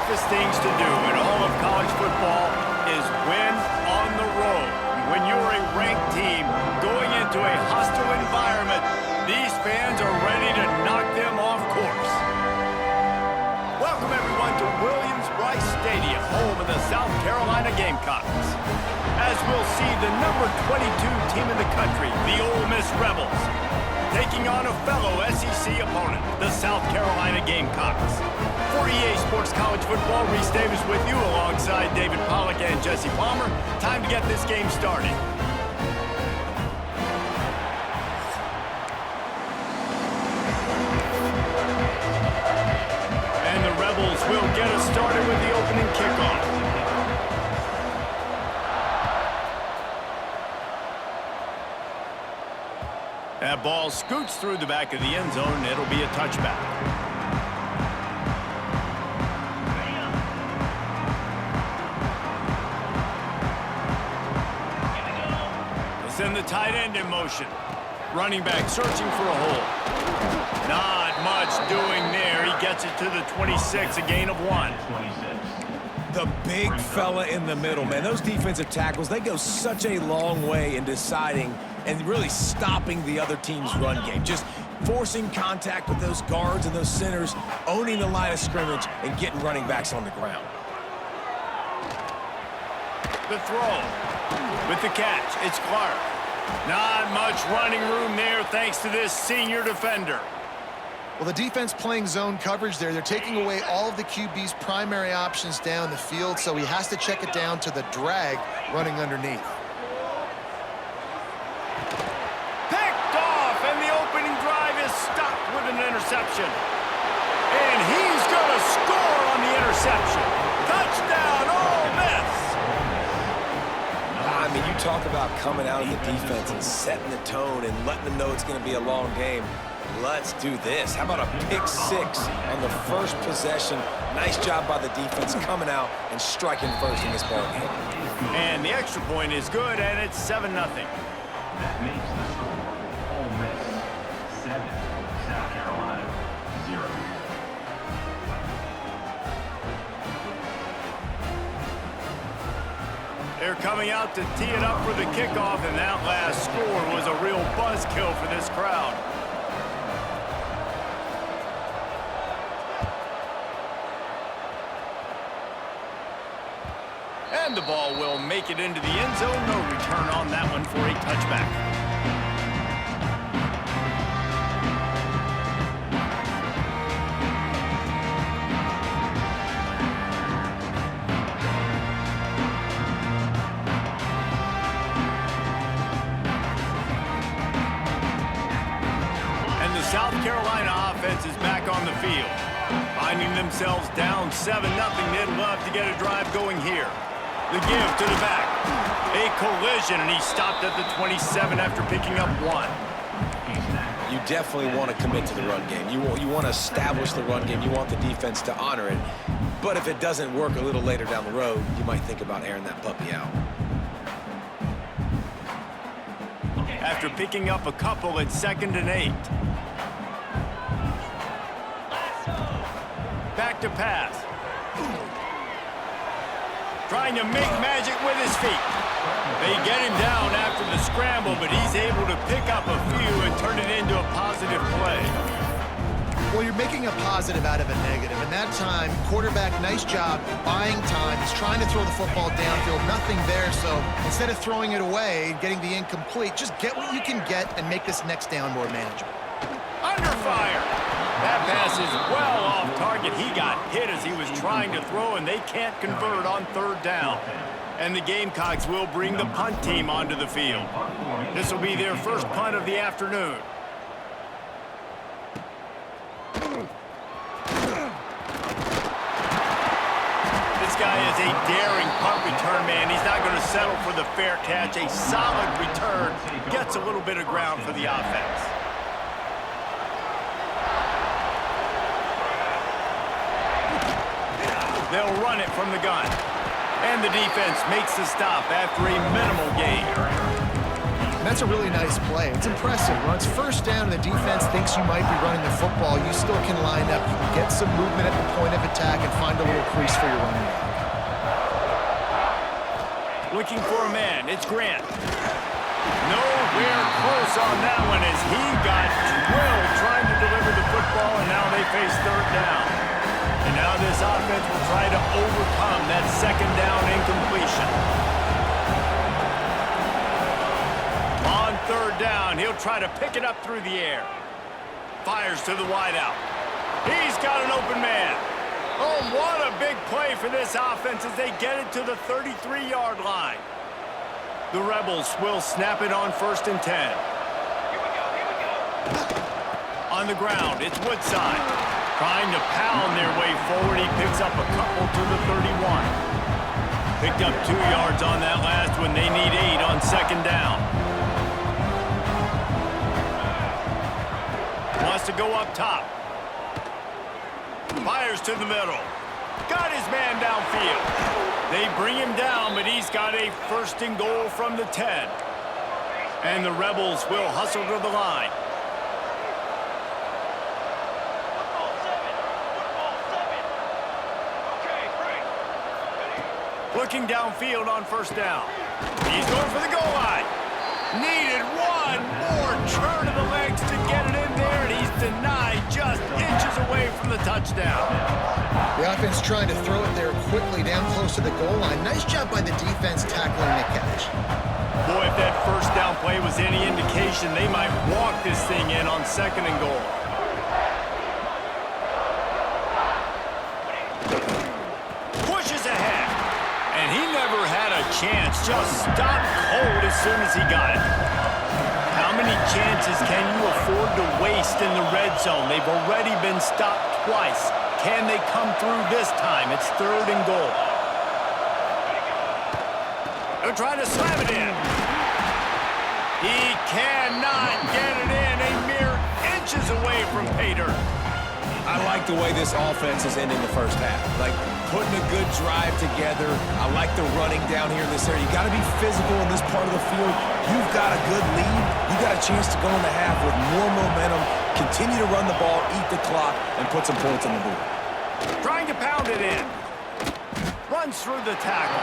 toughest things to do in all of college football is win on the road. When you're a ranked team going into a hostile environment, these fans are ready to knock them off course. Welcome, everyone, to Williams-Brice Stadium, home of the South Carolina Gamecocks. As we'll see the number 22 team in the country, the Ole Miss Rebels, taking on a fellow SEC opponent, the South Carolina Gamecocks. For EA Sports College Football, Reese Davis with you alongside David Pollack and Jesse Palmer. Time to get this game started. And the Rebels will get us started with the opening kickoff. That ball scoots through the back of the end zone, and it'll be a touchback. Send the tight end in motion. Running back searching for a hole. Not much doing there. He gets it to the 26, a gain of 1. The big fella in the middle, man. Those defensive tackles, they go such a long way in deciding and really stopping the other team's run game. Just forcing contact with those guards and those centers, owning the line of scrimmage, and getting running backs on the ground. The throw. With the catch, it's Clark. Not much running room there thanks to this senior defender. Well, the defense playing zone coverage there. They're taking away all of the QB's primary options down the field, so he has to check it down to the drag running underneath. Picked off, and the opening drive is stopped with an interception. And he's going to score on the interception. Touchdown, Ole Miss! I mean, you talk about coming out of the defense and setting the tone and letting them know it's going to be a long game. Let's do this. How about a pick six on the first possession? Nice job by the defense coming out and striking first in this ball game. And the extra point is good, and it's 7-0. That makes the score Ole Miss 7, South Carolina 0. They're coming out to tee it up for the kickoff, and that last score was a real buzzkill for this crowd. And the ball will make it into the end zone. No return on that one for a touchback. And the South Carolina offense is back on the field. Finding themselves down 7-0, they'd love to get a drive going here. The give to the back. A collision, and he stopped at the 27 after picking up 1. You definitely want to commit to the run game. You want to establish the run game. You want the defense to honor it. But if it doesn't work a little later down the road, you might think about airing that puppy out. After picking up a couple at 2nd and 8. Back to pass. Trying to make magic with his feet. They get him down after the scramble, but he's able to pick up a few and turn it into a positive play. Well, you're making a positive out of a negative, and that time, quarterback, nice job buying time. He's trying to throw the football downfield, nothing there, so instead of throwing it away, getting the incomplete, just get what you can get and make this next down more manageable. Under fire. That pass is well off target. He got hit as he was trying to throw, and they can't convert on 3rd down. And the Gamecocks will bring the punt team onto the field. This will be their first punt of the afternoon. This guy is a daring punt return man. He's not going to settle for the fair catch. A solid return. Gets a little bit of ground for the offense. They'll run it from the gun. And the defense makes the stop after a minimal gain. And that's a really nice play. It's impressive. When it's first down and the defense thinks you might be running the football, you still can line up. You can get some movement at the point of attack and find a little crease for your running back. Looking for a man. It's Grant. Nowhere close on that one as he got drilled trying to deliver the football, and now they face third down. And now this offense will try to overcome that second down incompletion. On third down, he'll try to pick it up through the air. Fires to the wideout. He's got an open man. Oh, what a big play for this offense as they get it to the 33-yard line. The Rebels will snap it on 1st and 10. Here we go. On the ground, it's Woodside. Trying to pound their way forward. He picks up a couple to the 31. Picked up 2 yards on that last one. They need 8 on second down. Wants to go up top. Fires to the middle. Got his man downfield. They bring him down, but he's got a 1st and goal from the 10. And the Rebels will hustle to the line. Looking downfield on 1st down. He's going for the goal line. Needed one more turn of the legs to get it in there, and he's denied just inches away from the touchdown. The offense trying to throw it there quickly down close to the goal line. Nice job by the defense tackling the catch. Boy, if that 1st down play was any indication, they might walk this thing in on 2nd and goal. Pushes ahead. And he never had a chance. Just stopped cold as soon as he got it. How many chances can you afford to waste in the red zone? They've already been stopped twice. Can they come through this time? It's 3rd and goal. They're trying to slam it in. He cannot get it in. A mere inches away from pay dirt. I like the way this offense is ending the first half. Like, putting a good drive together. I like the running down here in this area. You got to be physical in this part of the field. You've got a good lead. You got a chance to go in the half with more momentum, continue to run the ball, eat the clock, and put some points on the board. Trying to pound it in. Runs through the tackle.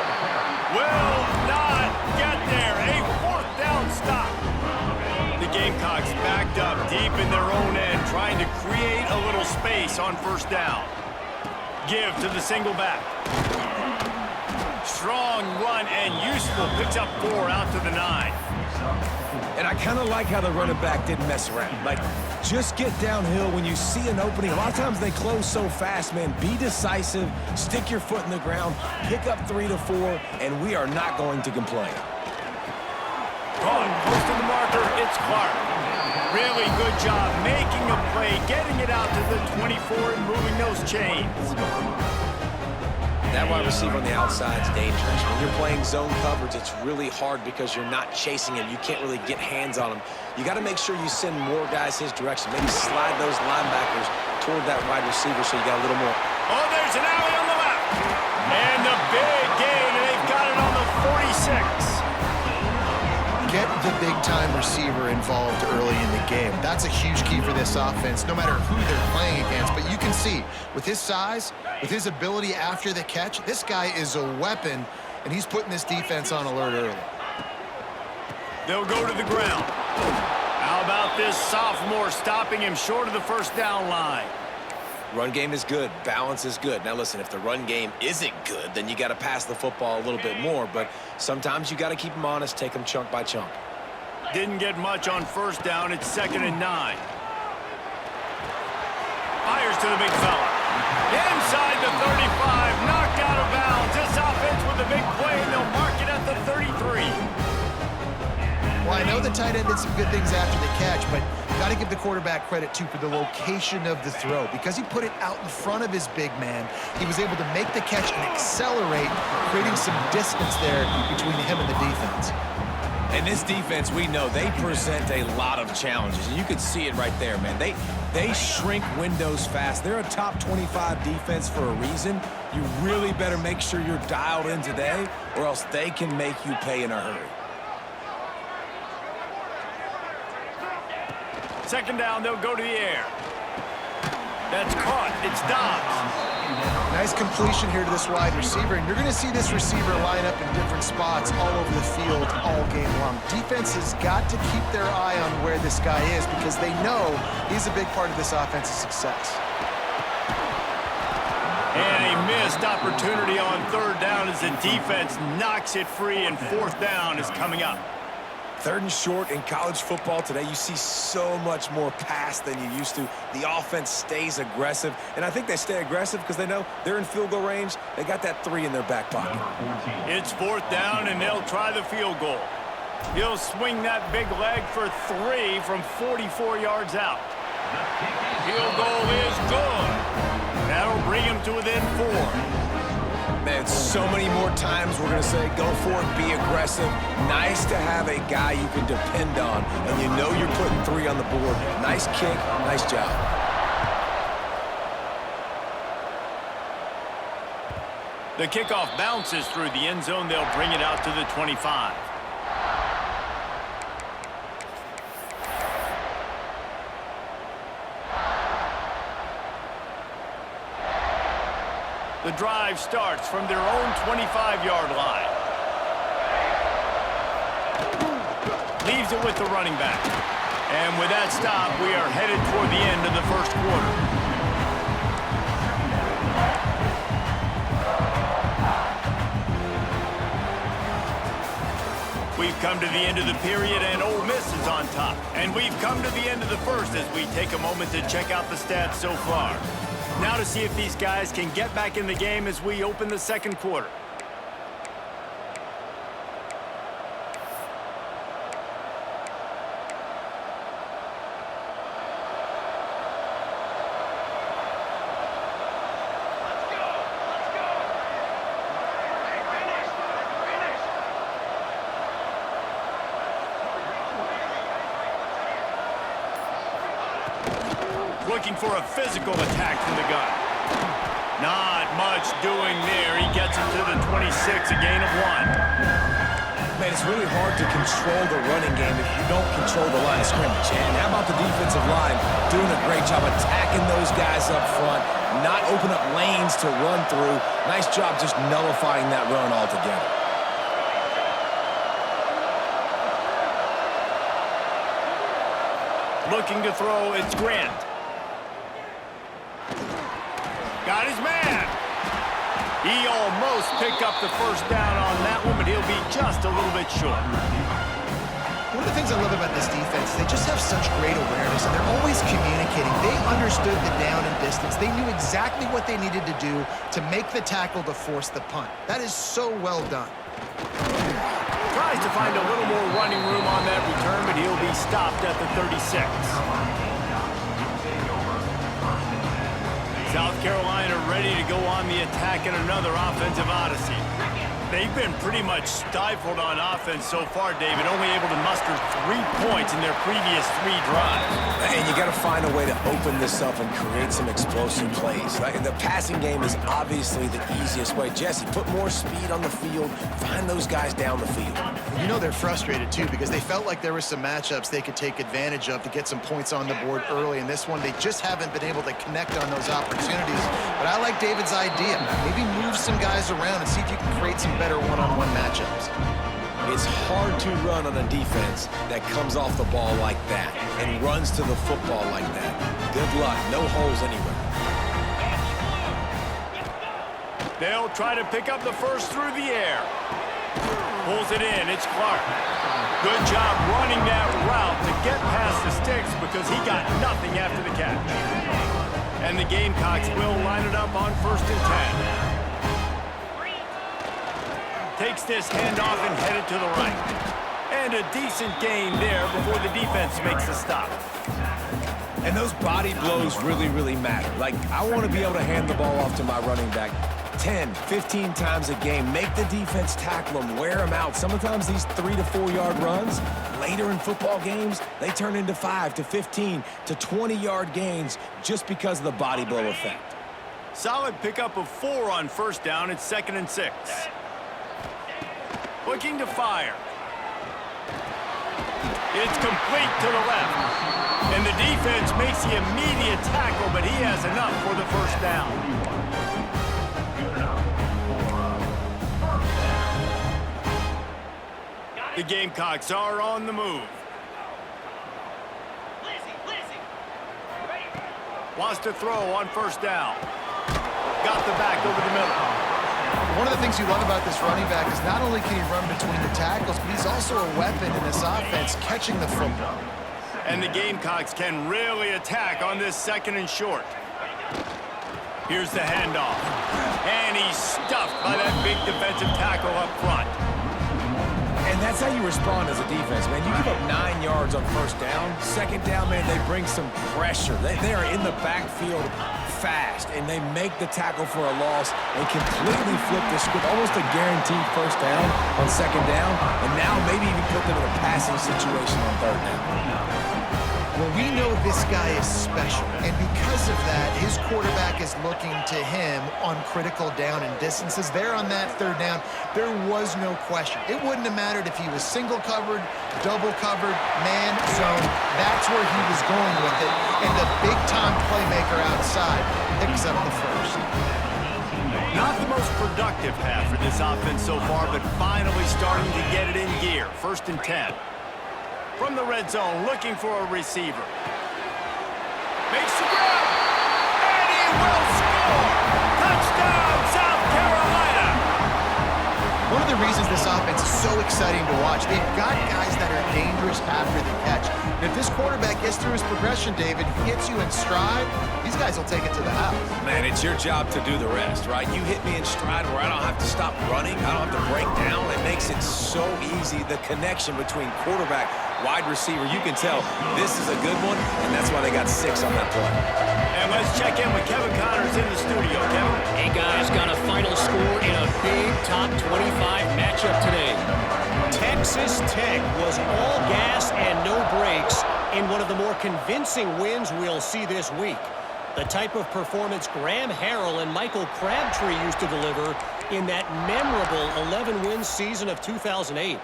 Will not get there. A 4th down stop. The Gamecocks backed up deep in their own end, trying to create a little space on 1st down. Give to the single back. Strong run and useful. Picks up 4 out to the 9. And I kind of like how the running back didn't mess around. Like, just get downhill when you see an opening. A lot of times they close so fast, man. Be decisive, stick your foot in the ground, pick up 3 to 4, and we are not going to complain. Close to the marker, it's Clark. Really good job making a play, getting it out to the 24 and moving those chains. That wide receiver on the outside is dangerous. When you're playing zone coverage, it's really hard because you're not chasing him. You can't really get hands on him. You got to make sure you send more guys his direction. Maybe slide those linebackers toward that wide receiver so you got a little more. Oh, there's an alley on the left. And the big gain, and they've got it on the 46. Get the big-time receiver involved early in the game. That's a huge key for this offense, no matter who they're playing against. But you can see, with his size, with his ability after the catch, this guy is a weapon, and he's putting this defense on alert early. They'll go to the ground. How about this sophomore stopping him short of the 1st down line? Run game is good. Balance is good. Now, listen, if the run game isn't good, then you got to pass the football a little bit more. But sometimes you got to keep them honest, take them chunk by chunk. Didn't get much on 1st down. It's 2nd and 9. Fires to the big fella. Inside the 35. Knocked out of bounds. This offense with a big play, and they'll mark it at the 33. Well, I know the tight end did some good things after the catch, but you got to give the quarterback credit, too, for the location of the throw. Because he put it out in front of his big man, he was able to make the catch and accelerate, creating some distance there between him and the defense. And this defense, we know, they present a lot of challenges. And you can see it right there, man. They shrink windows fast. They're a top 25 defense for a reason. You really better make sure you're dialed in today, or else they can make you pay in a hurry. second down, they'll go to the air. That's caught. It's Dobbs. Nice completion here to this wide receiver, and you're going to see this receiver line up in different spots all over the field all game long. Defense has got to keep their eye on where this guy is because they know he's a big part of this offense's success. And a missed opportunity on third down as the defense knocks it free, and fourth down is coming up. Third and short in college football today, you see so much more pass than you used to. The offense stays aggressive, and I think they stay aggressive because they know they're in field goal range. They got that 3 in their back pocket. It's fourth down, and they'll try the field goal. He'll swing that big leg for 3 from 44 yards out. Field goal is good. That'll bring him to within 4. Man, so many more times we're going to say, go for it, be aggressive. Nice to have a guy you can depend on, and you know you're putting 3 on the board. Nice kick, nice job. The kickoff bounces through the end zone. They'll bring it out to the 25. The drive starts from their own 25-yard line. Leaves it with the running back. And with that stop, we are headed toward the end of the first quarter. We've come to the end of the period, and Ole Miss is on top. And we've come to the end of the first as we take a moment to check out the stats so far. Now to see if these guys can get back in the game as we open the second quarter. Looking for a physical attack from the gun. Not much doing there. He gets it to the 26, a gain of 1. Man, it's really hard to control the running game if you don't control the line of scrimmage. And how about the defensive line doing a great job attacking those guys up front, not open up lanes to run through. Nice job just nullifying that run altogether. Looking to throw, it's Grant. Got his man. He almost picked up the first down on that one, but he'll be just a little bit short. One of the things I love about this defense, they just have such great awareness, and they're always communicating. They understood the down and distance. They knew exactly what they needed to do to make the tackle to force the punt. That is so well done. Tries to find a little more running room on that return, but he'll be stopped at the 36. South Carolina ready to go on the attack in another offensive odyssey. They've been pretty much stifled on offense so far, David, only able to muster 3 points in their previous 3 drives. And you got to find a way to open this up and create some explosive plays. Like, the passing game is obviously the easiest way. Jesse, put more speed on the field, find those guys down the field. You know they're frustrated, too, because they felt like there were some matchups they could take advantage of to get some points on the board early. In this one, they just haven't been able to connect on those opportunities. But I like David's idea. Maybe move some guys around and see if you can create some better one-on-one matchups. It's hard to run on a defense that comes off the ball like that and runs to the football like that. Good luck. No holes anywhere. They'll try to pick up the first through the air. Pulls it in. It's Clark. Good job running that route to get past the sticks because he got nothing after the catch. And the Gamecocks will line it up on 1st and 10. Takes this handoff and headed to the right. And a decent gain there before the defense makes the stop. And those body blows really, really matter. Like, I want to be able to hand the ball off to my running back 10, 15 times a game. Make the defense tackle them, wear them out. Sometimes these 3 to 4 yard runs, later in football games, they turn into 5 to 15 to 20 yard gains just because of the body blow effect. Solid pickup of 4 on 1st down. It's 2nd and 6. Looking to fire. It's complete to the left. And the defense makes the immediate tackle, but he has enough for the first down. The Gamecocks are on the move. Wants to throw on first down. Got the back over the middle. One of the things you love about this running back is not only can he run between the tackles, but he's also a weapon in this offense, catching the football. And the Gamecocks can really attack on this second and short. Here's the handoff. And he's stuffed by that big defensive tackle up front. And that's how you respond as a defense, man. You give up 9 yards on first down. Second down, man, they bring some pressure. They are in the backfield fast, and they make the tackle for a loss and completely flip the script. Almost a guaranteed first down on second down, and now maybe even put them in a passing situation on third down. Well, we know this guy is special, and because of that, his quarterback is looking to him on critical down and distances. There on that third down, there was no question. It wouldn't have mattered if he was single covered, double covered, man zone. That's where he was going with it, and the big-time playmaker outside picks up the first. Not the most productive half for this offense so far, but finally starting to get it in gear. 1st and 10. From the red zone, looking for a receiver. Makes the grab, and he will score! Touchdown, South Carolina! One of the reasons this offense is so exciting to watch, they've got guys that are dangerous after the catch. And if this quarterback gets through his progression, David, hits you in stride, these guys will take it to the house. Man, it's your job to do the rest, right? You hit me in stride where I don't have to stop running. I don't have to break down. It makes it so easy, the connection between quarterback, wide receiver. You can tell this is a good one, and that's why they got 6 on that play. And let's check in with Kevin Connors in the studio. Kevin? Hey, guys, got a final score in a big top 25 matchup today. Texas Tech was all gas and no brakes in one of the more convincing wins we'll see this week. The type of performance Graham Harrell and Michael Crabtree used to deliver in that memorable 11-win season of 2008.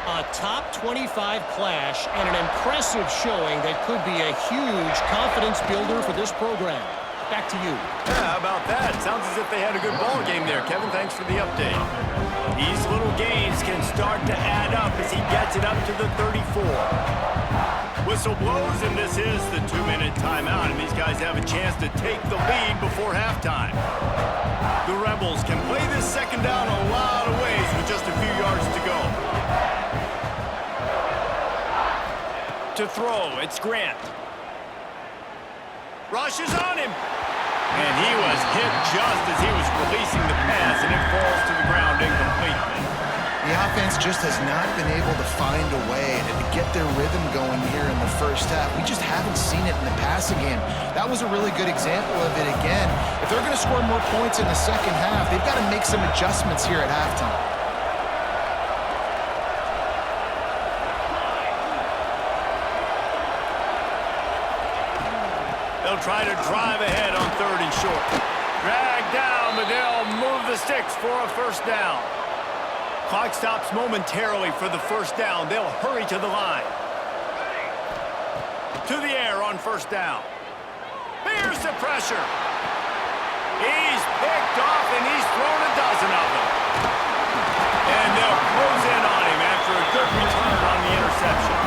A top 25 clash and an impressive showing that could be a huge confidence builder for this program. Back to you. Yeah, how about that? Sounds as if they had a good ball game there. Kevin, thanks for the update. These little gains can start to add up as he gets it up to the 34. Whistle blows, and this is the 2-minute timeout, and these guys have a chance to take the lead before halftime. The Rebels can play this second down a lot of ways with just a few yards to go. To throw, it's Grant. Rushes on him. And he was hit just as he was releasing the pass, and it falls to the ground incomplete. The offense just has not been able to find a way to get their rhythm going here in the first half. We just haven't seen it in the passing game. That was a really good example of it again. If they're going to score more points in the second half, they've got to make some adjustments here at halftime. They'll try to drive ahead on 3rd and short. Drag down, but they'll move the sticks for a first down. Clock stops momentarily for the first down. They'll hurry to the line. To the air on first down. Here's the pressure. He's picked off, and he's thrown a dozen of them. And they'll close in on him after a good return on the interception.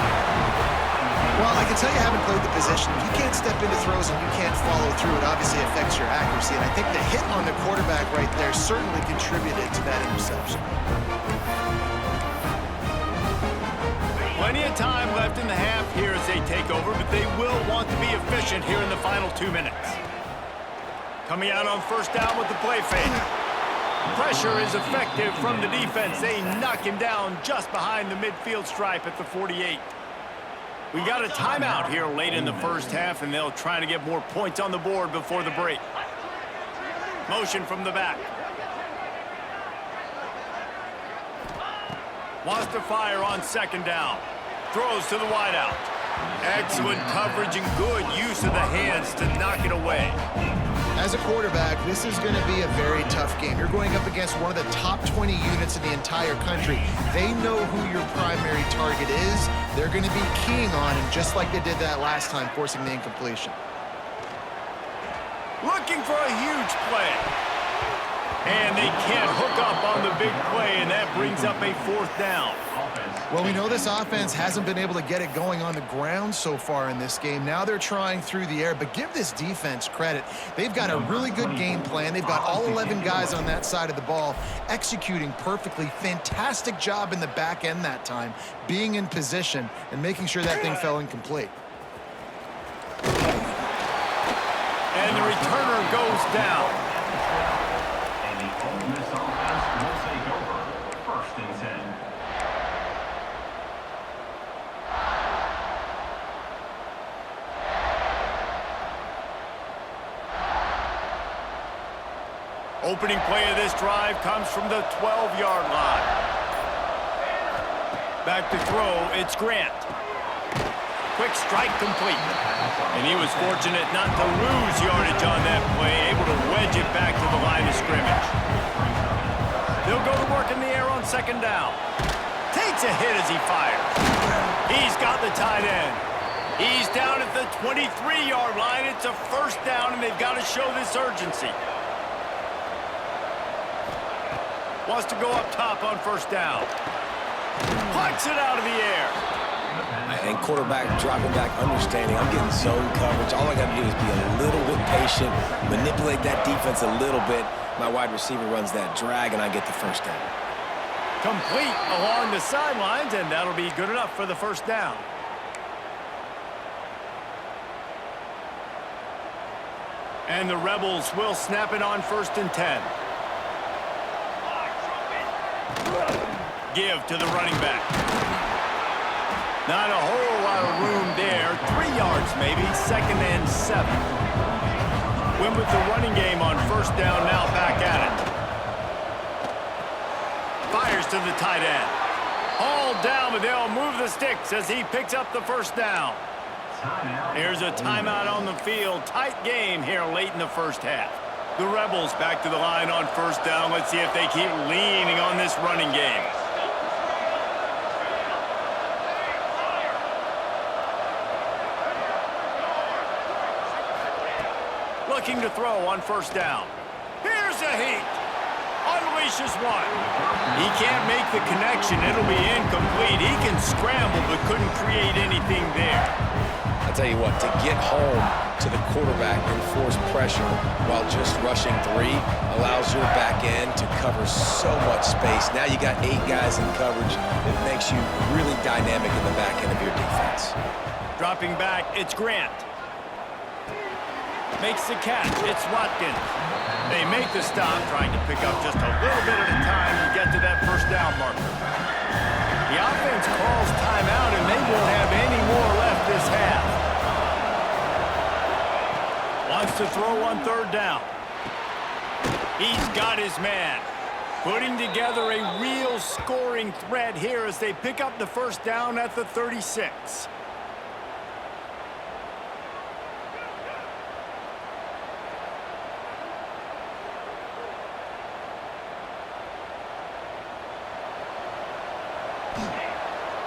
Well, I can tell you haven't played the position. If you can't step into throws and you can't follow through, it obviously affects your accuracy. And I think the hit on the quarterback right there certainly contributed to that interception. Plenty of time left in the half here as they take over, but they will want to be efficient here in the final 2 minutes. Coming out on first down with the play fake. Pressure is effective from the defense. They knock him down just behind the midfield stripe at the 48. We got a timeout here late in the first half, and they'll try to get more points on the board before the break. Motion from the back. Wants to fire on second down. Throws to the wideout. Excellent coverage and good use of the hands to knock it away. As a quarterback, this is going to be a very tough game. You're going up against one of the top 20 units in the entire country. They know who your primary target is. they're going to be keying on him just like they did that last time, forcing the incompletion. Looking for a huge play. And they can't hook up on the big play, and that brings up a 4th down. Well, we know this offense hasn't been able to get it going on the ground so far in this game. Now they're trying through the air, but give this defense credit. They've got a really good game plan. They've got all 11 guys on that side of the ball executing perfectly. Fantastic job in the back end that time, being in position and making sure that thing fell incomplete. And the returner goes down. And the Ole Miss offense will take over. 1st and 10. Opening play of this drive comes from the 12-yard line. Back to throw, it's Grant. Quick strike complete. And he was fortunate not to lose yardage on that play, able to wedge it back to the line of scrimmage. They'll go to work in the air on 2nd down. Takes a hit as he fires. He's got the tight end. He's down at the 23-yard line. It's a 1st down, and they've got to show this urgency. Wants to go up top on 1st down. Plucks it out of the air. And quarterback dropping back, understanding I'm getting zone coverage. All I got to do is be a little bit patient, manipulate that defense a little bit. My wide receiver runs that drag, and I get the 1st down. Complete along the sidelines, and that'll be good enough for the 1st down. And the Rebels will snap it on 1st and 10. Give to the running back. Not a whole lot of room there. 3 yards maybe. 2nd and 7. Win with the running game on 1st down, now back at it. Fires to the tight end. All down, but they'll move the sticks as he picks up the 1st down. Here's a timeout on the field. Tight game here late in the 1st half. The Rebels back to the line on 1st down. Let's see if they keep leaning on this running game. Looking to throw on 1st down. Here's a heat. Unleashes one. He can't make the connection. It'll be incomplete. He can scramble but couldn't create anything there. I'll tell you what, to get home to the quarterback and force pressure while just rushing 3 allows your back end to cover so much space. Now you got 8 guys in coverage. It makes you really dynamic in the back end of your defense. Dropping back, it's Grant. Makes the catch. It's Watkins. They make the stop, trying to pick up just a little bit at a time to get to that 1st down marker. The offense calls timeout, and they won't have any more left this half. Wants to throw on 3rd down. He's got his man. Putting together a real scoring threat here as they pick up the 1st down at the 36.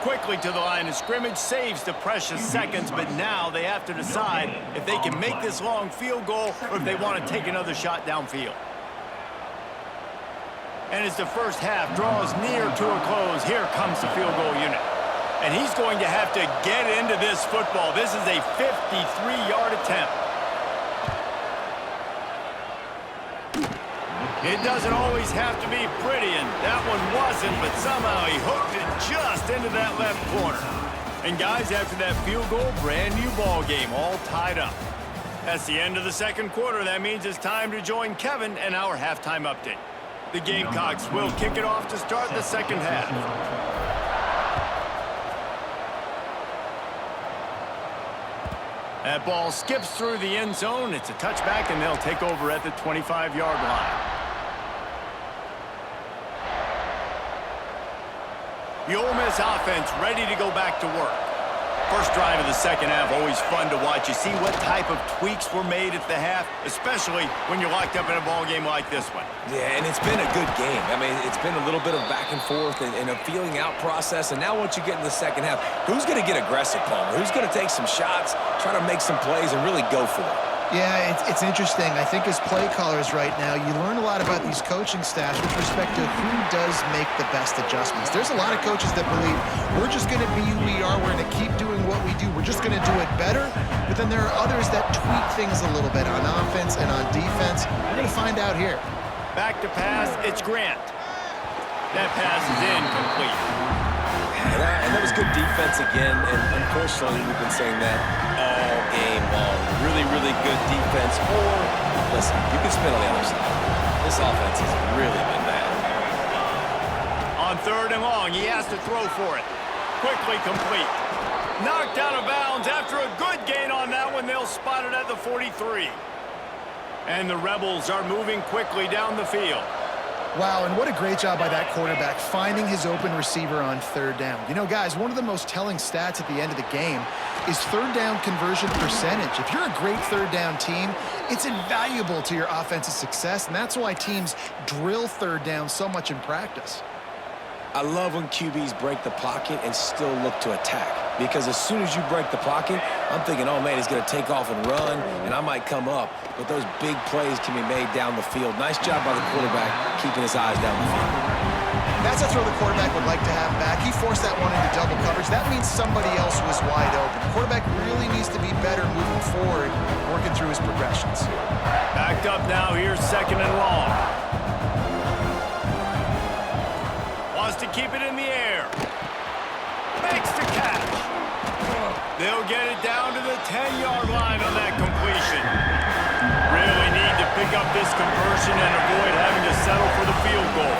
Quickly to the line of scrimmage, saves the precious seconds, but now they have to decide if they can make this long field goal or if they want to take another shot downfield. And as the 1st half draws near to a close, here comes the field goal unit. And he's going to have to get into this football. This is a 53-yard attempt. It doesn't always have to be pretty, and that one wasn't, but somehow he hooked it just into that left corner. And guys, after that field goal, brand new ball game, all tied up. That's the end of the 2nd quarter. That means it's time to join Kevin and our halftime update. The Gamecocks will kick it off to start the 2nd half. That ball skips through the end zone. It's a touchback, and they'll take over at the 25-yard line. The Ole Miss offense ready to go back to work. First drive of the second half, always fun to watch. You see what type of tweaks were made at the half, especially when you're locked up in a ball game like this one. Yeah, and it's been a good game. I mean, it's been a little bit of back and forth and a feeling out process. And now once you get in the second half, who's going to get aggressive, Palmer? Who's going to take some shots, try to make some plays, and really go for it? Yeah, it's interesting. I think as play callers right now, you learn a lot about these coaching staffs with respect to who does make the best adjustments. There's a lot of coaches that believe we're just going to be who we are. We're going to keep doing what we do. We're just going to do it better. But then there are others that tweak things a little bit on offense and on defense. We're going to find out here. Back to pass, it's Grant. That pass is incomplete. And that was good defense again, and unfortunately, we've been saying that all game long. Really, really good defense. Or, listen, you can spin on the other side. This offense has really been bad. On third and long, he has to throw for it. Quickly complete. Knocked out of bounds after a good gain on that one. They'll spot it at the 43. And the Rebels are moving quickly down the field. Wow, and what a great job by that quarterback finding his open receiver on third down. You know, guys, one of the most telling stats at the end of the game is third down conversion percentage. If you're a great third down team, it's invaluable to your offensive success, and that's why teams drill third down so much in practice. I love when QBs break the pocket and still look to attack. Because as soon as you break the pocket, I'm thinking, oh, man, he's going to take off and run, and I might come up. But those big plays can be made down the field. Nice job by the quarterback keeping his eyes down the field. That's a throw the quarterback would like to have back. He forced that one into double coverage. That means somebody else was wide open. The quarterback really needs to be better moving forward, working through his progressions. Backed up now, here's second and long. Wants to keep it in the air. Makes the catch. They'll get it down to the 10-yard line on that completion. Really need to pick up this conversion and avoid having to settle for the field goal.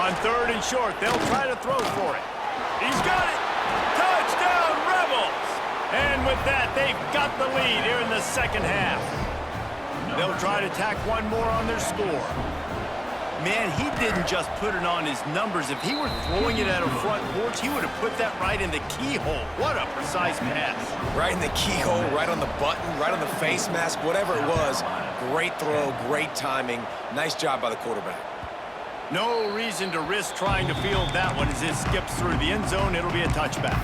On third and short, they'll try to throw for it. He's got it. Touchdown, Rebels! And with that, they've got the lead here in the second half. They'll try to tack one more on their score. Man, he didn't just put it on his numbers. If he were throwing it at a front porch, he would have put that right in the keyhole. What a precise pass. Right in the keyhole, right on the button, right on the face mask, whatever it was. Great throw, great timing. Nice job by the quarterback. No reason to risk trying to field that one as it skips through the end zone. It'll be a touchback.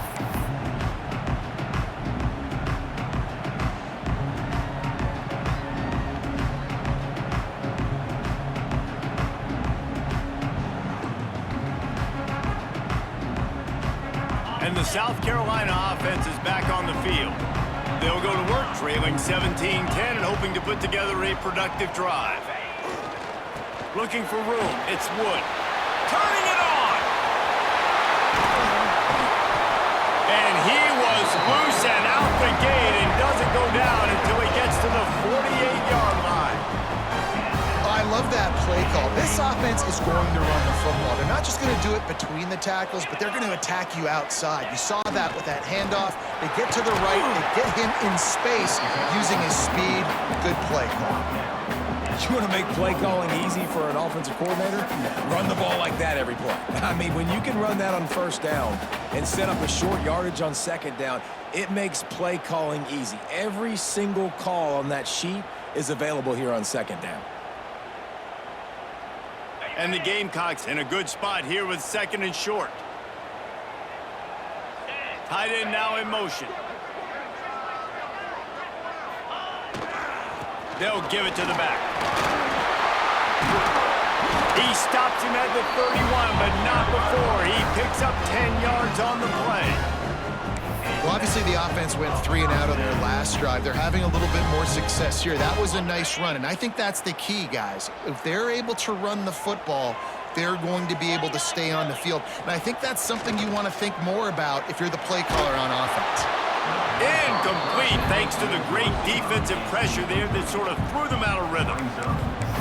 And the South Carolina offense is back on the field. They'll go to work trailing 17-10 and hoping to put together a productive drive. Looking for room, it's Wood. Turning it on! And he was loose and out the gate and doesn't go down until he gets to the 48-yard line. I love that play call. This offense is going to run the football. They're not just going to do it between the tackles, but they're going to attack you outside. You saw that with that handoff. They get to the right, they get him in space using his speed. Good play call. You want to make play calling easy for an offensive coordinator? Run the ball like that every play. I mean, when you can run that on first down and set up a short yardage on second down, it makes play calling easy. Every single call on that sheet is available here on second down. And the Gamecocks in a good spot here with second and short. Tight end now in motion. They'll give it to the back. He stops him at the 31, but not before. He picks up 10 yards on the play. Well, obviously the offense went 3 and out on their last drive. They're having a little bit more success here. That was a nice run, and I think that's the key, guys. If they're able to run the football, they're going to be able to stay on the field. And I think that's something you want to think more about if you're the play caller on offense. Incomplete, thanks to the great defensive pressure there that sort of threw them out of rhythm.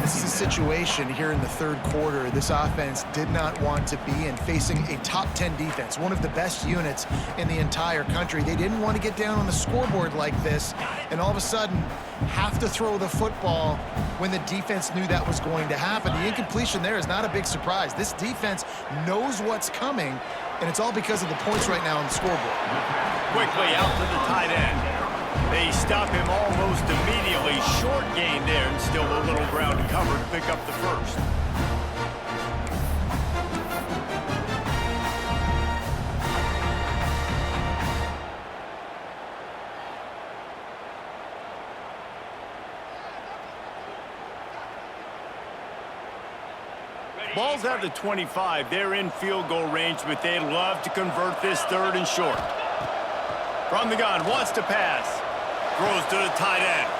This is a situation here in the third quarter this offense did not want to be in, facing a top 10 defense, one of the best units in the entire country. They didn't want to get down on the scoreboard like this and all of a sudden have to throw the football when the defense knew that was going to happen. The incompletion there is not a big surprise. This defense knows what's coming, and it's all because of the points right now on the scoreboard. Quickly out to the tight end. They stop him almost immediately. Short gain there, and still a little ground to cover to pick up the first. Ball's at the 25. They're in field goal range, but they'd love to convert this third and short. From the gun, wants to pass. Throws to the tight end.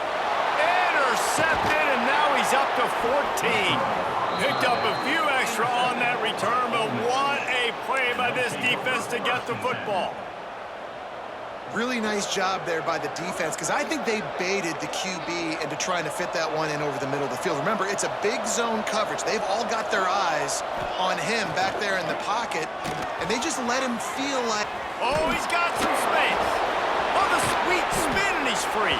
Intercepted, and now he's up to 14. Picked up a few extra on that return, but what a play by this defense to get the football. Really nice job there by the defense, because I think they baited the QB into trying to fit that one in over the middle of the field. Remember, it's a big zone coverage. They've all got their eyes on him back there in the pocket, and they just let him feel like... Oh, he's got some space. Oh, the sweet spin, and he's free.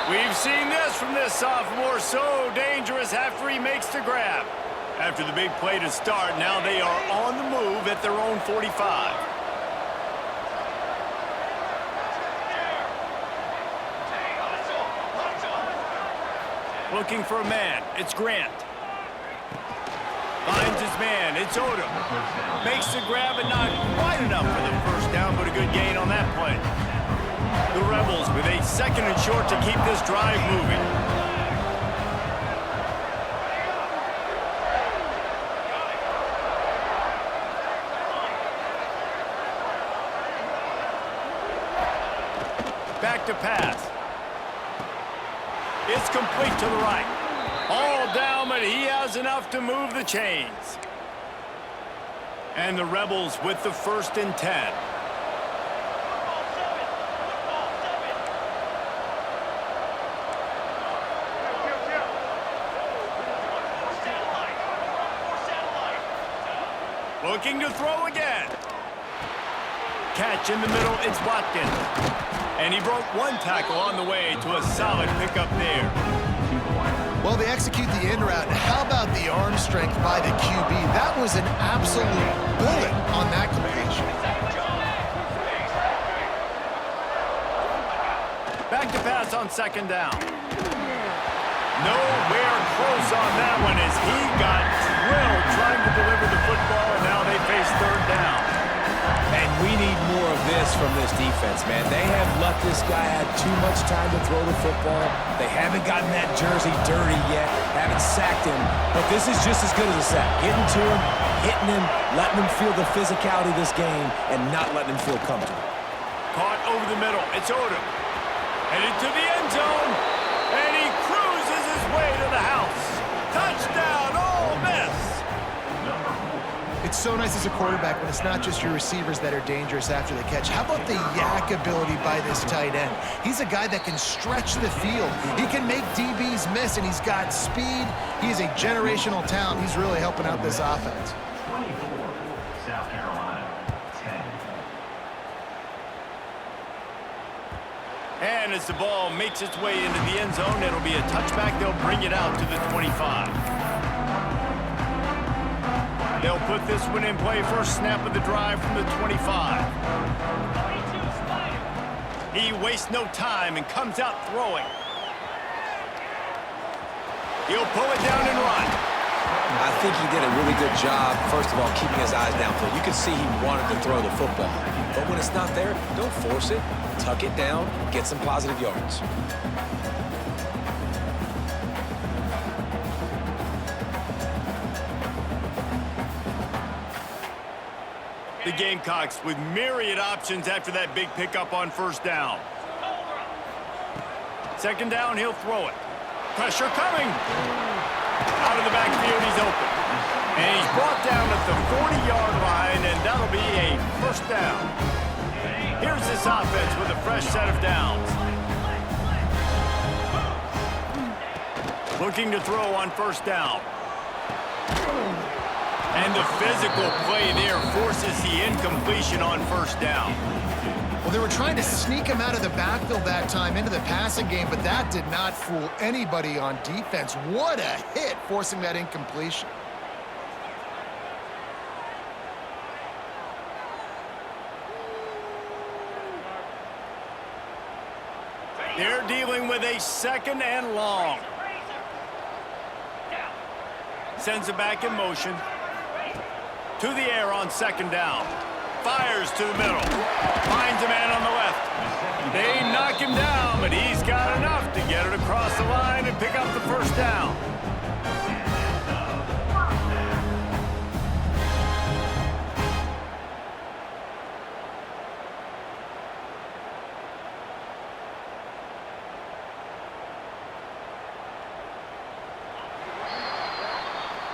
We've seen this from this sophomore, so dangerous after he makes the grab. After the big play to start, now they are on the move at their own 45. Looking for a man. It's Grant. Finds his man. It's Odom. Makes the grab and not quite enough for the first down, but a good gain on that play. The Rebels with a second and short to keep this drive moving. Back to pass. It's complete to the right. All down, but he has enough to move the chains. And the Rebels with the 1st and 10. Looking to throw again. Catch in the middle, it's Watkins. And he broke one tackle on the way to a solid pickup there. Well, they execute the in route. How about the arm strength by the QB? That was an absolute bullet on that completion. Back to pass on 2nd down. Nowhere close on that one as he got drilled trying to deliver the football, and now they face 3rd down. And we need more of this from this defense, man. They have let this guy have too much time to throw the football. They haven't gotten that jersey dirty yet, haven't sacked him. But this is just as good as a sack. Getting to him, hitting him, letting him feel the physicality of this game, and not letting him feel comfortable. Caught over the middle. It's Odom. Headed to the end zone, and he cruises his way to the house. Touchdown, Ole Miss. It's so nice as a quarterback when it's not just your receivers that are dangerous after the catch. How about the yak ability by this tight end? He's a guy that can stretch the field. He can make DBs miss, and he's got speed. He is a generational talent. He's really helping out this offense. 24, South Carolina, 10. And as the ball makes its way into the end zone, it'll be a touchback. They'll bring it out to the 25. They'll put this one in play. First snap of the drive from the 25. He wastes no time and comes out throwing. He'll pull it down and run. I think he did a really good job, first of all, keeping his eyes downfield. You can see he wanted to throw the football. But when it's not there, don't force it. Tuck it down, get some positive yards. The Gamecocks with myriad options after that big pickup on 1st down. 2nd down, he'll throw it. Pressure coming. Out of the backfield, he's open. And he's brought down at the 40-yard line, and that'll be a 1st down. Here's this offense with a fresh set of downs. Looking to throw on first down. And the physical play there forces the incompletion on first down. Well, they were trying to sneak him out of the backfield that time into the passing game, but that did not fool anybody on defense. What a hit, forcing that incompletion. They're dealing with a second and long. Sends it back in motion. To the air on second down. Fires to the middle. Finds a man on the left. They knock him down, but he's got enough to get it across the line and pick up the first down.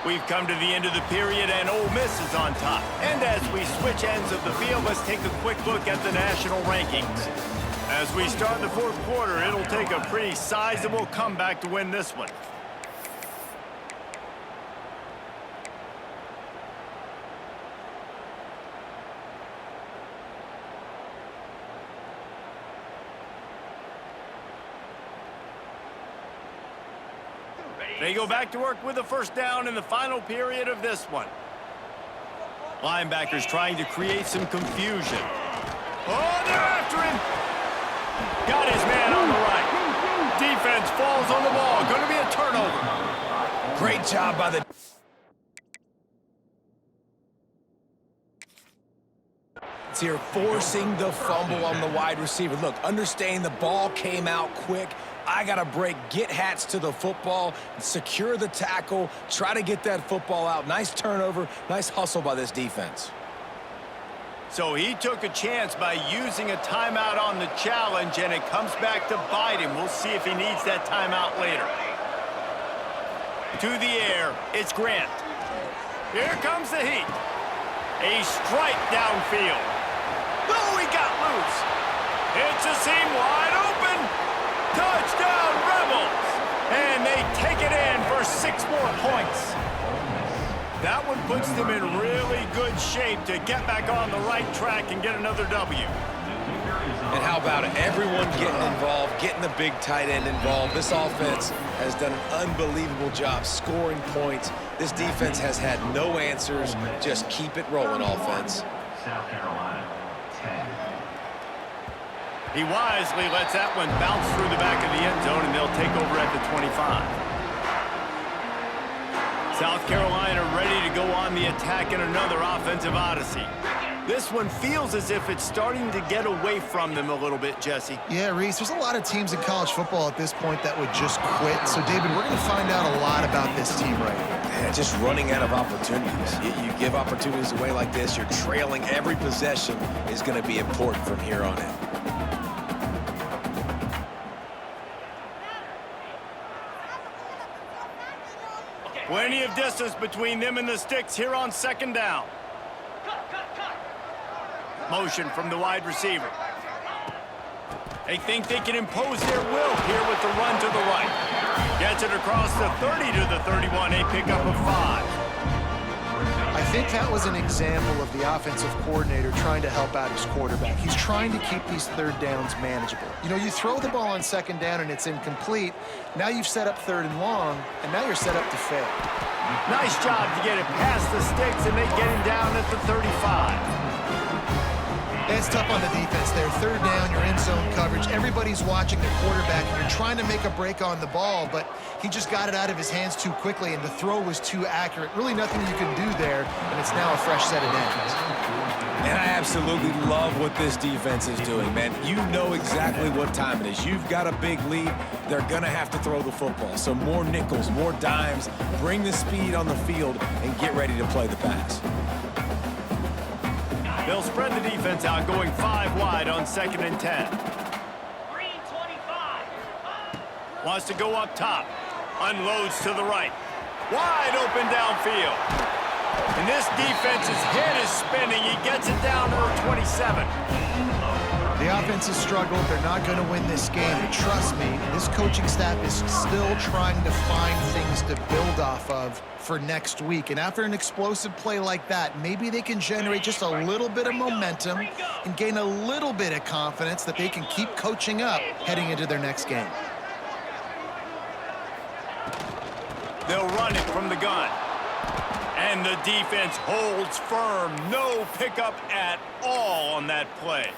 We've come to the end of the period, and Ole Miss is on top. And as we switch ends of the field, let's take a quick look at the national rankings. As we start the fourth quarter, it'll take a pretty sizable comeback to win this one. They go back to work with a first down in the final period of this one. Linebackers trying to create some confusion. Oh, they're after him. Got his man on the right. Defense falls on the ball. Going to be a turnover. Great job by the... It's here forcing the fumble on the wide receiver. Look, understanding the ball came out quick. I got to break, get hats to the football, secure the tackle, try to get that football out. Nice turnover, nice hustle by this defense. So he took a chance by using a timeout on the challenge, and it comes back to bite him. We'll see if he needs that timeout later. To the air, it's Grant. Here comes the heat. A strike downfield. Oh, he got loose. It's a seam wide open. Touchdown, Rebels! And they take it in for 6 more points. That one puts them in really good shape to get back on the right track and get another W. And how about it? Everyone getting involved, getting the big tight end involved. This offense has done an unbelievable job scoring points. This defense has had no answers. Just keep it rolling, offense. South Carolina, 10. He wisely lets that one bounce through the back of the end zone, and they'll take over at the 25. South Carolina ready to go on the attack in another offensive odyssey. This one feels as if it's starting to get away from them a little bit, Jesse. Yeah, Reese, there's a lot of teams in college football at this point that would just quit. So, David, we're going to find out a lot about this team right here. Yeah, just running out of opportunities. You give opportunities away like this, you're trailing. Every possession is going to be important from here on in. Plenty of distance between them and the sticks here on second down. Motion from the wide receiver. They think they can impose their will here with the run to the right. Gets it across the 30 to the 31, a pickup of 5. I think that was an example of the offensive coordinator trying to help out his quarterback. He's trying to keep these third downs manageable. You know, you throw the ball on second down and it's incomplete. Now you've set up third and long, and now you're set up to fail. Nice job to get it past the sticks, and they get him down at the 35. It's tough on the defense there. Third down, you're in zone coverage. Everybody's watching the quarterback, and you're trying to make a break on the ball, but he just got it out of his hands too quickly, and the throw was too accurate. Really nothing you can do there, and it's now a fresh set of downs. And I absolutely love what this defense is doing, man. You know exactly what time it is. You've got a big lead. They're going to have to throw the football. So more nickels, more dimes, bring the speed on the field, and get ready to play the pass. They'll spread the defense out, going 5 wide on 2nd and 10. Wants to go up top. Unloads to the right. Wide open downfield. And this defense's head is spinning. He gets it down to the 27. The offense has struggled. They're not going to win this game. But trust me, this coaching staff is still trying to find things to build off of for next week. And after an explosive play like that, maybe they can generate just a little bit of momentum and gain a little bit of confidence that they can keep coaching up heading into their next game. They'll run it from the gun. And the defense holds firm. No pickup at all on that play.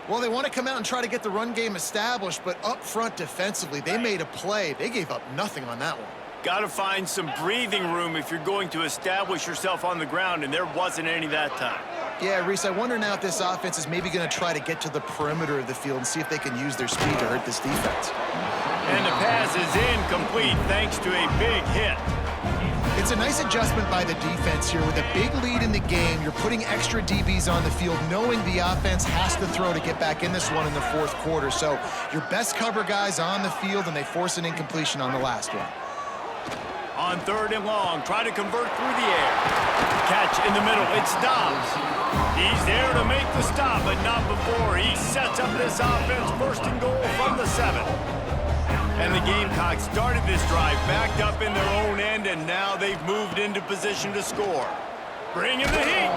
Well, they want to come out and try to get the run game established, but up front defensively, they made a play. They gave up nothing on that one. Got to find some breathing room if you're going to establish yourself on the ground, and there wasn't any that time. Yeah, Reese, I wonder now if this offense is maybe going to try to get to the perimeter of the field and see if they can use their speed to hurt this defense. And the pass is incomplete thanks to a big hit. It's a nice adjustment by the defense here. With a big lead in the game, you're putting extra DBs on the field, knowing the offense has to throw to get back in this one in the fourth quarter. So your best cover guys on the field, and they force an incompletion on the last one. On 3rd and long, try to convert through the air. Catch in the middle, it's Dobbs. He's there to make the stop, but not before he sets up this offense 1st and goal from the 7. And the Gamecocks started this drive backed up in their own end, and now they've moved into position to score. Bring in the heat.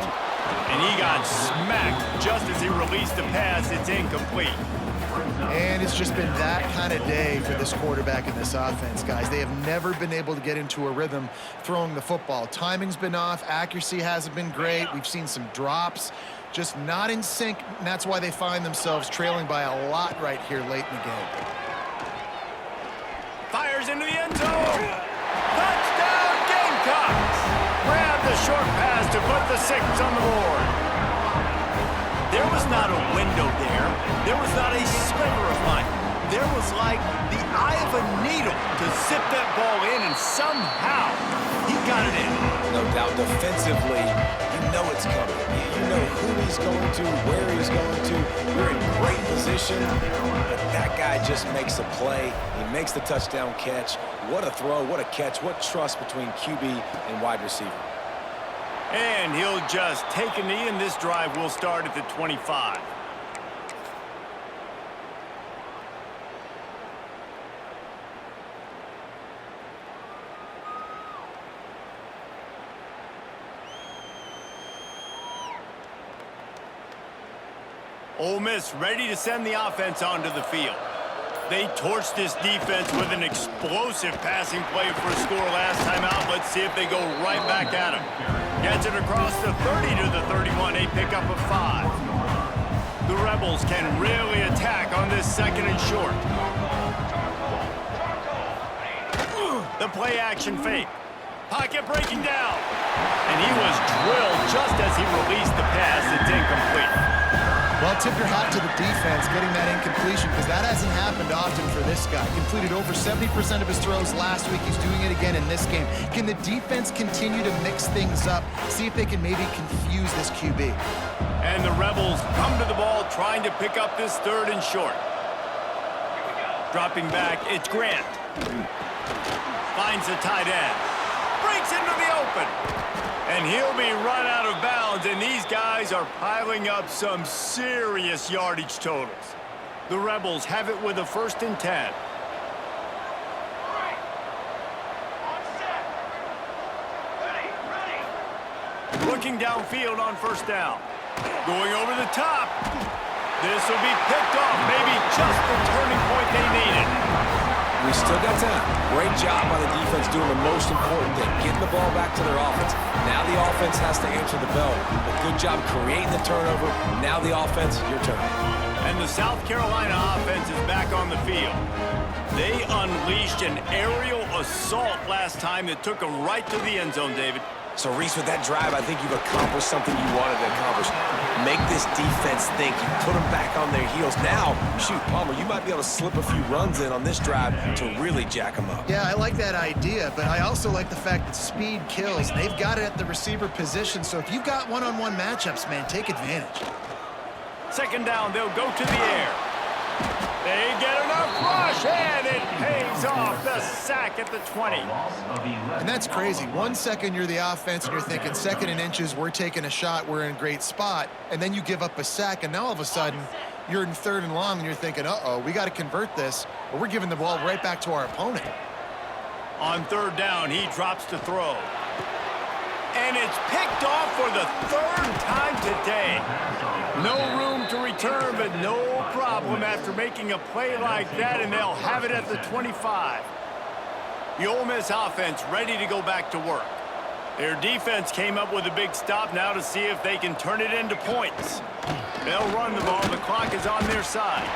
And he got smacked just as he released the pass. It's incomplete. And it's just been that kind of day for this quarterback and this offense, guys. They have never been able to get into a rhythm throwing the football. Timing's been off. Accuracy hasn't been great. We've seen some drops, just not in sync, and that's why they find themselves trailing by a lot right here late in the game. Fires into the end zone. Touchdown, Gamecocks. Grab the short pass to put the 6 on the board. There was not a window there. There was not a sliver of light. There was like the eye of a needle to zip that ball in, and somehow he got it in. No doubt defensively, you know it's coming. You know who he's going to, where he's going to. You're in great position, but that guy just makes a play. He makes the touchdown catch. What a throw, what a catch, what trust between QB and wide receiver. And he'll just take a knee, and this drive will start at the 25. Ole Miss ready to send the offense onto the field. They torched this defense with an explosive passing play for a score last time out. Let's see if they go right back at him. Gets it across the 30 to the 31, a pickup of 5. The Rebels can really attack on this 2nd and short. The play action fake. Pocket breaking down. And he was drilled just as he released the pass. It's incomplete. Well, tip your hat to the defense getting that incompletion, because that hasn't happened often for this guy. Completed over 70% of his throws last week. He's doing it again in this game. Can the defense continue to mix things up, see if they can maybe confuse this QB? And the Rebels come to the ball trying to pick up this 3rd and short. Dropping back, it's Grant. Finds the tight end. Breaks into the open. And he'll be run out of bounds, and these guys are piling up some serious yardage totals. The Rebels have it with a 1st and 10. Looking downfield on 1st down. Going over the top. This will be picked off, maybe just the turning point they needed. We still got time. Great job by the defense doing the most important thing, getting the ball back to their offense. Now the offense has to answer the bell. A good job creating the turnover. Now the offense, your turn. And the South Carolina offense is back on the field. They unleashed an aerial assault last time that took them right to the end zone, David. So, Reese, with that drive, I think you've accomplished something you wanted to accomplish. Make this defense think. You put them back on their heels. Now, shoot, Palmer, you might be able to slip a few runs in on this drive to really jack them up. Yeah, I like that idea, but I also like the fact that speed kills. They've got it at the receiver position, so if you've got one-on-one matchups, man, take advantage. 2nd down, they'll go to the air. They get enough rush, and it pays picks off the sack at the 20. And that's crazy. 1 second you're the offense and you're thinking 2nd and inches, we're taking a shot, we're in a great spot. And then you give up a sack, and now all of a sudden you're in 3rd and long and you're thinking, uh-oh, we got to convert this, or we're giving the ball right back to our opponent. On 3rd down, he drops to throw. And it's picked off for the 3rd time today. No room to return, but no problem after making a play like that, and they'll have it at the 25. The Ole Miss offense ready to go back to work. Their defense came up with a big stop now to see if they can turn it into points. They'll run the ball. The clock is on their side.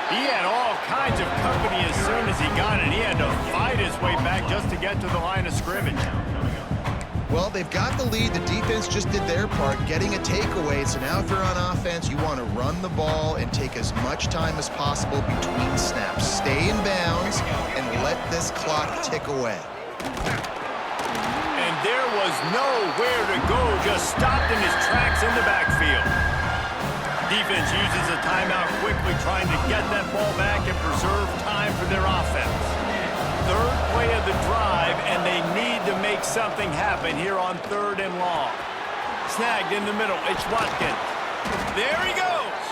He had all kinds of company as soon as he got it. He had to fight his way back just to get to the line of scrimmage. Well, they've got the lead. The defense just did their part, getting a takeaway. So now if you're on offense, you want to run the ball and take as much time as possible between snaps. Stay in bounds and let this clock tick away. And there was nowhere to go, just stopped in his tracks in the backfield. Defense uses a timeout quickly, trying to get that ball back and preserve time for their offense. 3rd play of the drive, and they need to make something happen here on 3rd and long. Snagged in the middle. It's Watkins. There he goes.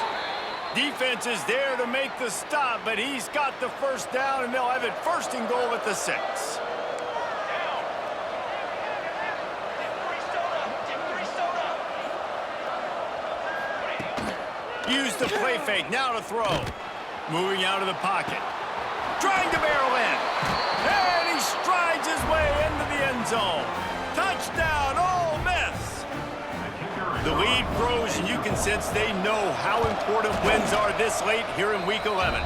Defense is there to make the stop, but he's got the 1st down, and they'll have it 1st and goal at the 6. Use the play fake. Now to throw. Moving out of the pocket. Trying to barrel in. And he strides his way into the end zone. Touchdown, Ole Miss. The lead grows, and you can sense they know how important wins are this late here in Week 11.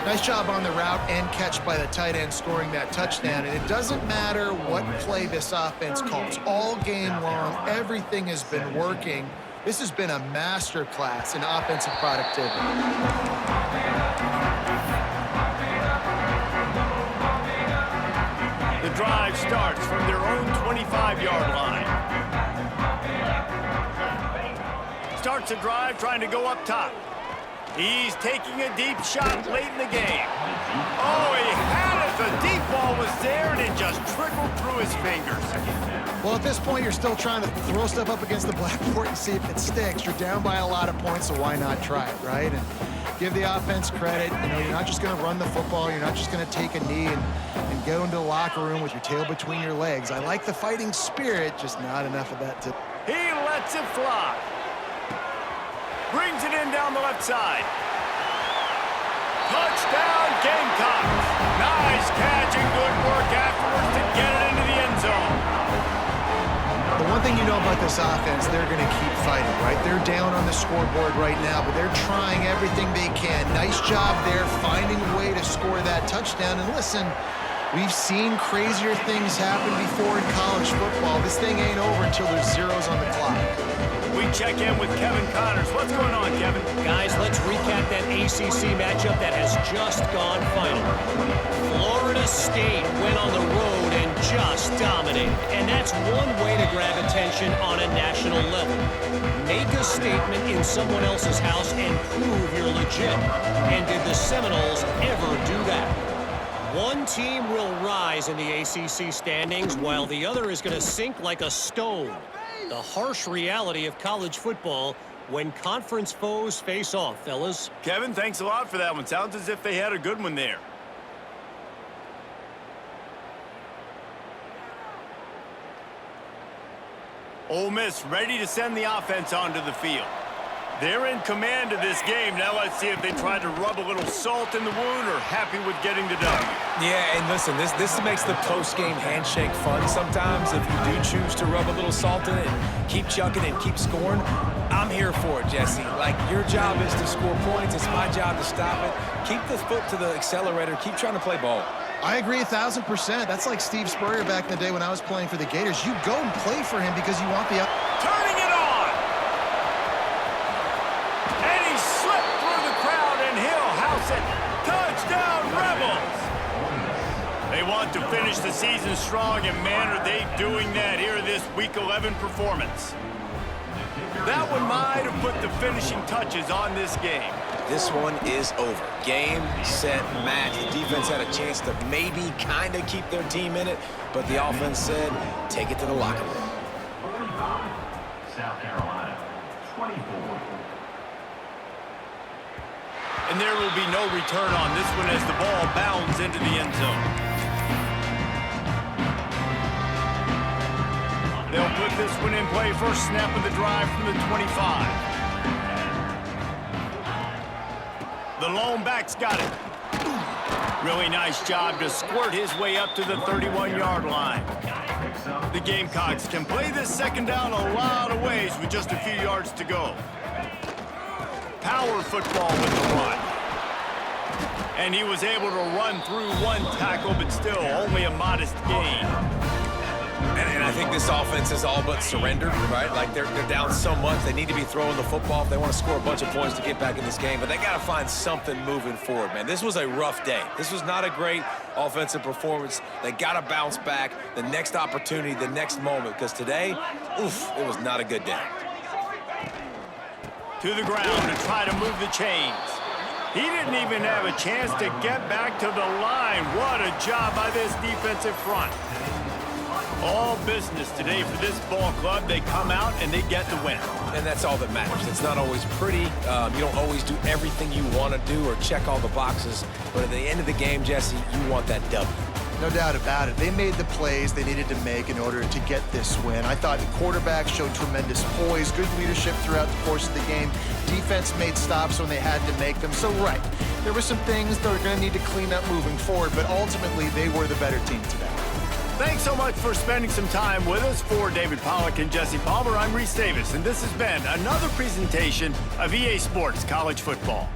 Nice job on the route and catch by the tight end scoring that touchdown. And it doesn't matter what play this offense calls. All game long, everything has been working. This has been a master class in offensive productivity. The drive starts from their own 25-yard line. Starts the drive trying to go up top. He's taking a deep shot late in the game. Oh, he had it. The deep ball was there, and it just trickled through his fingers. Well, at this point, you're still trying to throw stuff up against the blackboard and see if it sticks. You're down by a lot of points, so why not try it, right? And give the offense credit. You know, you're not just going to run the football. You're not just going to take a knee and go into the locker room with your tail between your legs. I like the fighting spirit, just not enough of that. He lets it fly. Brings it in down the left side. Touchdown, Gamecocks. Nice catch and good work afterwards to get it into the end zone. The one thing you know about this offense, they're going to keep fighting, right? They're down on the scoreboard right now, but they're trying everything they can. Nice job there, finding a way to score that touchdown. And listen, we've seen crazier things happen before in college football. This thing ain't over until there's zeros on the clock. We check in with Kevin Connors. What's going on, Kevin? Guys, let's recap that ACC matchup that has just gone final. Florida State went on the road and just dominated. And that's one way to grab attention on a national level. Make a statement in someone else's house and prove you're legit. And did the Seminoles ever do that? One team will rise in the ACC standings while the other is going to sink like a stone. The harsh reality of college football when conference foes face off, fellas. Kevin, thanks a lot for that one. Sounds as if they had a good one there. Ole Miss ready to send the offense onto the field. They're in command of this game. Now let's see if they try to rub a little salt in the wound or happy with getting the W. Yeah, and listen, this makes the post-game handshake fun sometimes. If you do choose to rub a little salt in it and keep chucking and keep scoring, I'm here for it, Jesse. Like, your job is to score points. It's my job to stop it. Keep the foot to the accelerator. Keep trying to play ball. I agree 1,000%. That's like Steve Spurrier back in the day when I was playing for the Gators. You go and play for him because you want the... Turning it on! And he slipped through the crowd, and he'll house it. Touchdown, Rebels! They want to finish the season strong, and man, are they doing that here in this Week 11 performance. That one might have put the finishing touches on this game. this one is over. Game, set, match. The defense had a chance to maybe kind of keep their team in it, but the offense said, take it to the locker room. 45, South Carolina, 24. And there will be no return on this one as the ball bounds into the end zone. They'll put this one in play. First snap of the drive from the 25. The lone back's got it. Really nice job to squirt his way up to the 31-yard line. The Gamecocks can play this second down a lot of ways with just a few yards to go. Power football with the run. And he was able to run through one tackle, but still only a modest gain. And I think this offense is all but surrendered, right? Like they're down so much, they need to be throwing the football if they want to score a bunch of points to get back in this game. But they got to find something moving forward, man. This was a rough day. This was not a great offensive performance. They got to bounce back. The next opportunity, the next moment, because today, oof, it was not a good day. To the ground to try to move the chains. He didn't even have a chance to get back to the line. What a job by this defensive front. All business today for this ball club. They come out and they get the win. And that's all that matters. It's not always pretty. You don't always do everything you want to do or check all the boxes. But at the end of the game, Jesse, you want that W. No doubt about it. They made the plays they needed to make in order to get this win. I thought the quarterback showed tremendous poise, good leadership throughout the course of the game. Defense made stops when they had to make them. So, right, there were some things they're going to need to clean up moving forward, but ultimately they were the better team today. Thanks so much for spending some time with us. For David Pollack and Jesse Palmer, I'm Reese Davis, and this has been another presentation of EA Sports College Football.